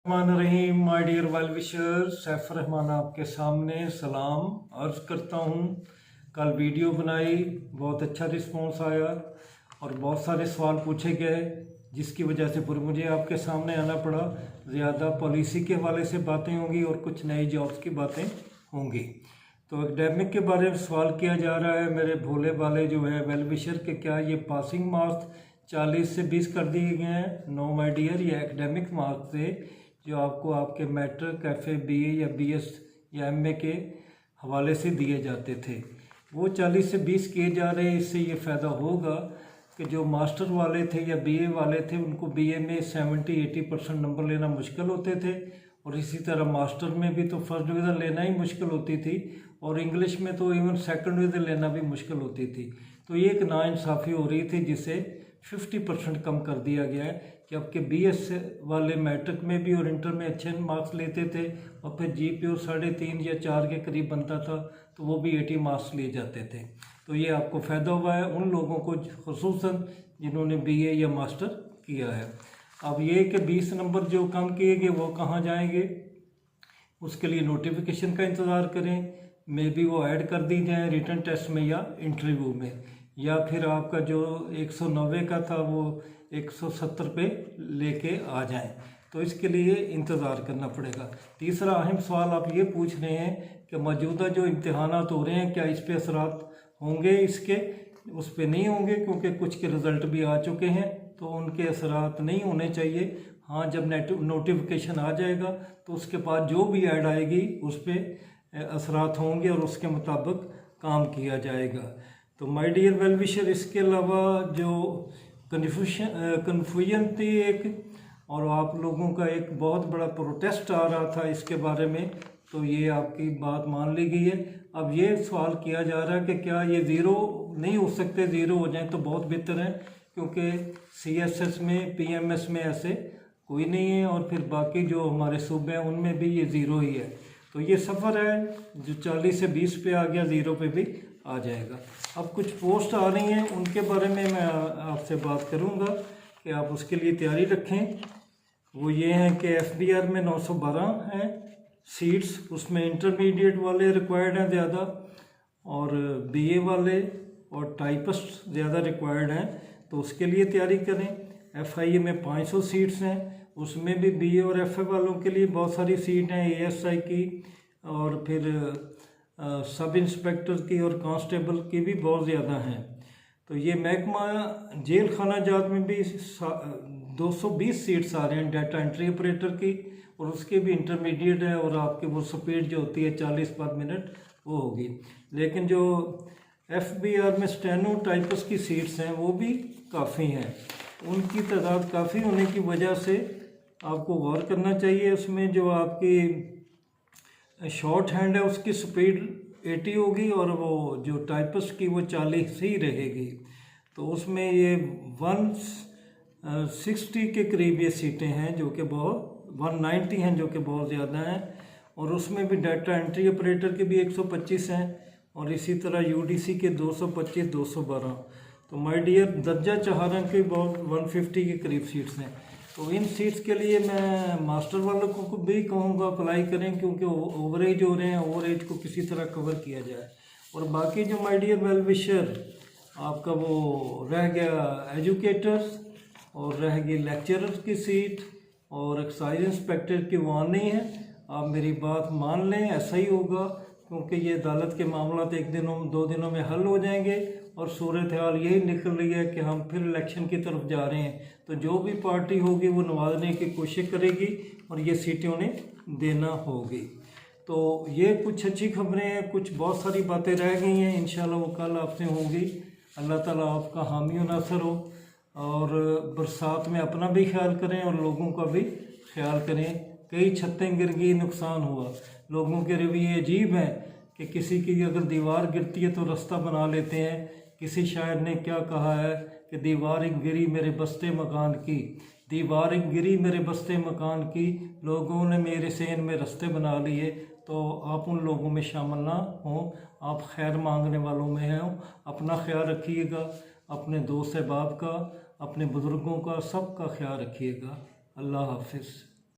Rahim my dear well wisher, Saif Rahman आपके सामने सलाम अर्ज़ करता हूँ। कल वीडियो बनाई, बहुत अच्छा रिस्पांस आया और बहुत सारे सवाल पूछे गए, जिसकी वजह से फिर मुझे आपके सामने आना पड़ा। ज़्यादा पॉलिसी के हवाले से बातें होंगी और कुछ नई जॉब्स की बातें होंगी। तो एकेडमिक के बारे में सवाल किया जा रहा है मेरे भोले वाले जो है वेल विशर के, क्या ये पासिंग मार्क्स 40 से 20 कर दिए गए हैं? नो माय डियर, ये एकेडमिक मार्क्स थे जो आपको आपके मैट्रिक, एफए, बीए या बीएस या एमए के हवाले से दिए जाते थे, वो 40 से 20 किए जा रहे हैं। इससे ये फ़ायदा होगा कि जो मास्टर वाले थे या बीए वाले थे, उनको बीए में 70-80% नंबर लेना मुश्किल होते थे, और इसी तरह मास्टर में भी तो फर्स्ट डिवीज़न लेना ही मुश्किल होती थी, और इंग्लिश में तो इवन सेकंड डिवीज़न लेना भी मुश्किल होती थी। तो ये एक नाइंसाफ़ी हो रही थी, जिसे 50% कम कर दिया गया है कि आपके बीएस वाले मैट्रिक में भी और इंटर में अच्छे मार्क्स लेते थे, और फिर जीपीओ 3.5 या 4 के करीब बनता था, तो वो भी 80 मार्क्स लिए जाते थे। तो ये आपको फ़ायदा हुआ है उन लोगों को खुसूसन जिन्होंने बीए या मास्टर किया है। अब ये कि 20 नंबर जो कम किए गए वो कहाँ जाएंगे, उसके लिए नोटिफिकेशन का इंतज़ार करें। मे बी वो ऐड कर दी जाए रिटन टेस्ट में या इंटरव्यू में, या फिर आपका जो 190 का था वो 170 पे लेके आ जाएं। तो इसके लिए इंतज़ार करना पड़ेगा। तीसरा अहम सवाल आप ये पूछ रहे हैं कि मौजूदा जो इम्तहानात हो रहे हैं क्या इस पे असरात होंगे? इसके उस पे नहीं होंगे, क्योंकि कुछ के रिज़ल्ट भी आ चुके हैं, तो उनके असरात नहीं होने चाहिए। हाँ, जब नोटिफिकेशन आ जाएगा तो उसके बाद जो भी ऐड आएगी उस पर असरात होंगे और उसके मुताबिक काम किया जाएगा। तो माय डियर वेल विशर, इसके अलावा जो कन्फ्यूजन थी एक, और आप लोगों का एक बहुत बड़ा प्रोटेस्ट आ रहा था इसके बारे में, तो ये आपकी बात मान ली गई है। अब ये सवाल किया जा रहा है कि क्या ये ज़ीरो नहीं हो सकते? ज़ीरो हो जाए तो बहुत बेहतर है, क्योंकि सीएसएस में, पीएमएस में ऐसे कोई नहीं है, और फिर बाकी जो हमारे सूबे हैं उनमें भी ये ज़ीरो ही है। तो ये सफ़र है जो 40 से 20 पे आ गया, ज़ीरो पे भी आ जाएगा। अब कुछ पोस्ट आ रही हैं, उनके बारे में मैं आपसे बात करूंगा कि आप उसके लिए तैयारी रखें। वो ये हैं कि एफबीआर में 912 हैं सीट्स, उसमें इंटरमीडिएट वाले रिक्वायर्ड हैं ज़्यादा, और बीए वाले और टाइपिस्ट ज़्यादा रिक्वायर्ड हैं, तो उसके लिए तैयारी करें। एफआईए में 500 सीट्स हैं, उसमें भी बीए और एफए वालों के लिए बहुत सारी सीट हैं, एएसआई की और फिर सब इंस्पेक्टर की और कांस्टेबल की भी बहुत ज़्यादा हैं। तो ये महकमा जेल खाना जात में भी 220 सीट्स आ रहे हैं डाटा एंट्री ऑपरेटर की, और उसके भी इंटरमीडिएट है, और आपकी वो स्पीड जो होती है 40 पर मिनट वो होगी। लेकिन जो एफबीआर में स्टेनो टाइपिस्ट की सीट्स हैं वो भी काफ़ी हैं, उनकी तादाद काफ़ी होने की वजह से आपको गौर करना चाहिए। उसमें जो आपकी शॉर्ट हैंड है उसकी स्पीड 80 होगी, और वो जो टाइपिस्ट की वो 40 ही रहेगी। तो उसमें ये 160 के करीब ये सीटें हैं, जो कि बहुत 190 हैं, जो कि बहुत ज़्यादा हैं, और उसमें भी डाटा एंट्री ऑपरेटर के भी 125 हैं, और इसी तरह यूडीसी के 225, 212। तो माय डियर, दर्जा चहारा के बहुत 150 के करीब सीट्स हैं। तो इन सीट्स के लिए मैं मास्टर वालों को भी कहूँगा अप्लाई करें, क्योंकि ओवर एज हो रहे हैं, ओवर एज को किसी तरह कवर किया जाए। और बाकी जो माय डियर वेल विशर, आपका वो रह गया एजुकेटर्स, और रह गई लेक्चरर की सीट, और एक्साइज इंस्पेक्टर की वहाँ नहीं है। आप मेरी बात मान लें, ऐसा ही होगा, क्योंकि ये अदालत के मामला तो 1-2 दिनों में हल हो जाएंगे, और सूरत हाल यही निकल रही है कि हम फिर इलेक्शन की तरफ जा रहे हैं। तो जो भी पार्टी होगी वो नवाजने की कोशिश करेगी, और ये सीटें उन्हें देना होगी। तो ये कुछ अच्छी खबरें हैं, कुछ बहुत सारी बातें रह गई हैं, इंशाल्लाह वो कल आपसे होंगी। अल्लाह ताला आपका हामी और नासर हो, और बरसात में अपना भी ख्याल करें और लोगों का भी ख्याल करें। कई छतें गिर गई, नुकसान हुआ। लोगों के रवैये अजीब हैं कि किसी की अगर दीवार गिरती है तो रास्ता बना लेते हैं। किसी शायर ने क्या कहा है कि दीवार गिरी मेरे बस्ते मकान की, दीवार गिरी मेरे बस्ते मकान की, लोगों ने मेरे सेन में रास्ते बना लिए। तो आप उन लोगों में शामिल ना हों, आप खैर मांगने वालों में हैं। अपना ख्याल रखिएगा, अपने दोस्त अहबाब का, अपने बुज़ुर्गों का, सब का ख्याल रखिएगा। अल्लाह हाफिज़।